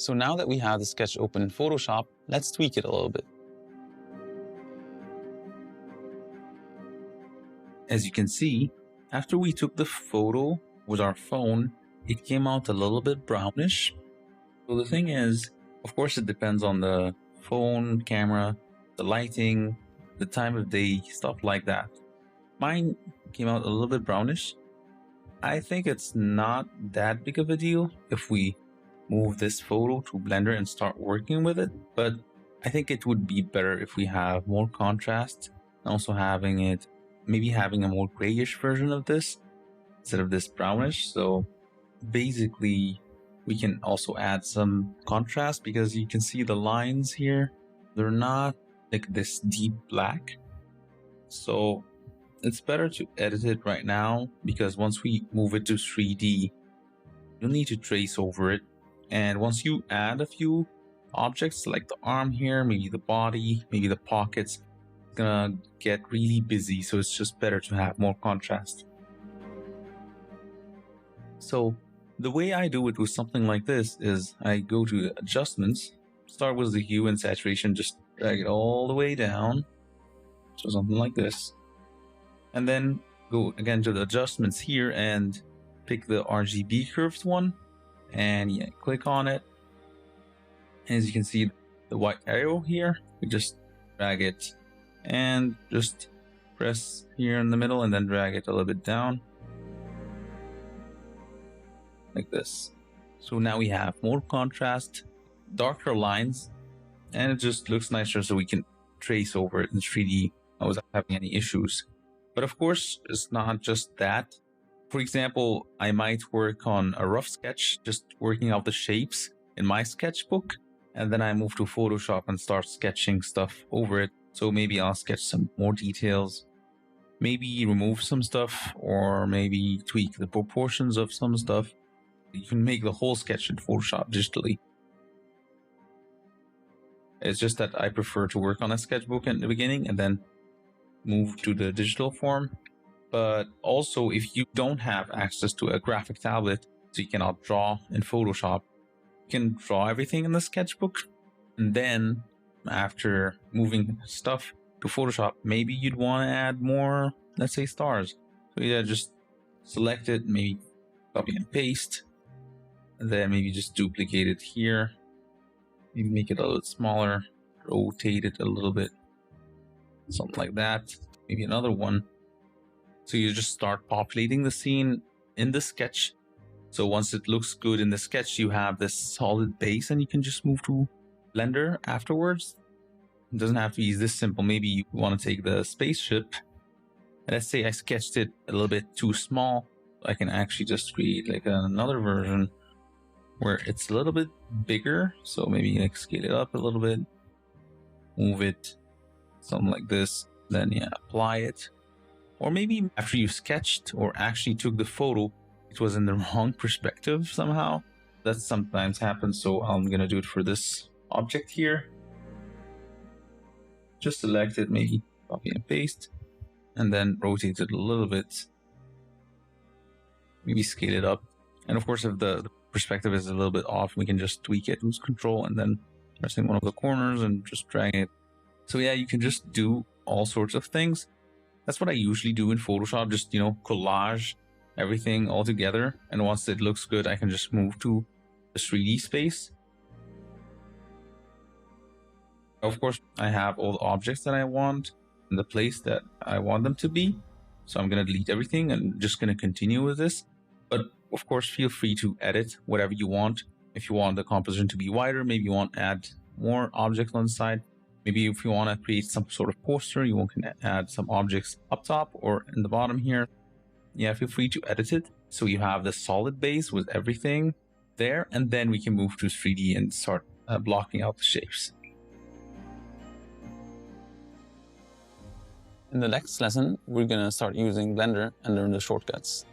So now that we have the sketch open in Photoshop, let's tweak it a little bit. As you can see, after we took the photo with our phone, it came out a little bit brownish. So the thing is, of course, it depends on the phone, camera, the lighting, the time of day, stuff like that. Mine came out a little bit brownish. I think it's not that big of a deal if we move this photo to Blender and start working with it, but I think it would be better if we have more contrast and also maybe having a more grayish version of this instead of this brownish. So basically we can also add some contrast because you can see the lines here, they're not like this deep black. So it's better to edit it right now because once we move it to 3D, you'll need to trace over it. And once you add a few objects like the arm here, maybe the body, maybe the pockets, it's gonna get really busy. So it's just better to have more contrast. So the way I do it with something like this is I go to adjustments, start with the hue and saturation, just drag it all the way down. So something like this. And then go again to the adjustments here and pick the RGB curved one. And yeah, click on it. And as you can see, the white arrow here, we just drag it and just press here in the middle and then drag it a little bit down. Like this. So now we have more contrast, darker lines, and it just looks nicer so we can trace over it in 3D without having any issues. But of course, it's not just that. For example, I might work on a rough sketch, just working out the shapes in my sketchbook, and then I move to Photoshop and start sketching stuff over it. So maybe I'll sketch some more details, maybe remove some stuff, or maybe tweak the proportions of some stuff. You can make the whole sketch in Photoshop digitally. It's just that I prefer to work on a sketchbook in the beginning and then move to the digital form. But also, if you don't have access to a graphic tablet, so you cannot draw in Photoshop, you can draw everything in the sketchbook. And then after moving stuff to Photoshop, maybe you'd want to add more, let's say, stars. So yeah, just select it, maybe copy and paste, and then maybe just duplicate it here. Maybe make it a little smaller, rotate it a little bit, something like that. Maybe another one. So you just start populating the scene in the sketch. So once it looks good in the sketch, you have this solid base and you can just move to Blender afterwards. It doesn't have to be this simple. Maybe you want to take the spaceship. Let's say I sketched it a little bit too small. I can actually just create like another version where it's a little bit bigger. So maybe like scale it up a little bit, move it, something like this. Then yeah, apply it. Or maybe after you sketched or actually took the photo, it was in the wrong perspective somehow. That sometimes happens. So I'm going to do it for this object here. Just select it, maybe copy and paste, and then rotate it a little bit. Maybe scale it up. And of course, if the perspective is a little bit off, we can just tweak it, lose control, and then pressing one of the corners and just drag it. So yeah, you can just do all sorts of things. That's what I usually do in Photoshop, just, collage everything all together. And once it looks good, I can just move to the 3D space. Of course, I have all the objects that I want in the place that I want them to be. So I'm going to delete everything and just going to continue with this. But of course, feel free to edit whatever you want. If you want the composition to be wider, maybe you want to add more objects on the side. Maybe if you want to create some sort of poster, you can add some objects up top or in the bottom here. Yeah, feel free to edit it. So you have the solid base with everything there. And then we can move to 3D and start blocking out the shapes. In the next lesson, we're going to start using Blender and learn the shortcuts.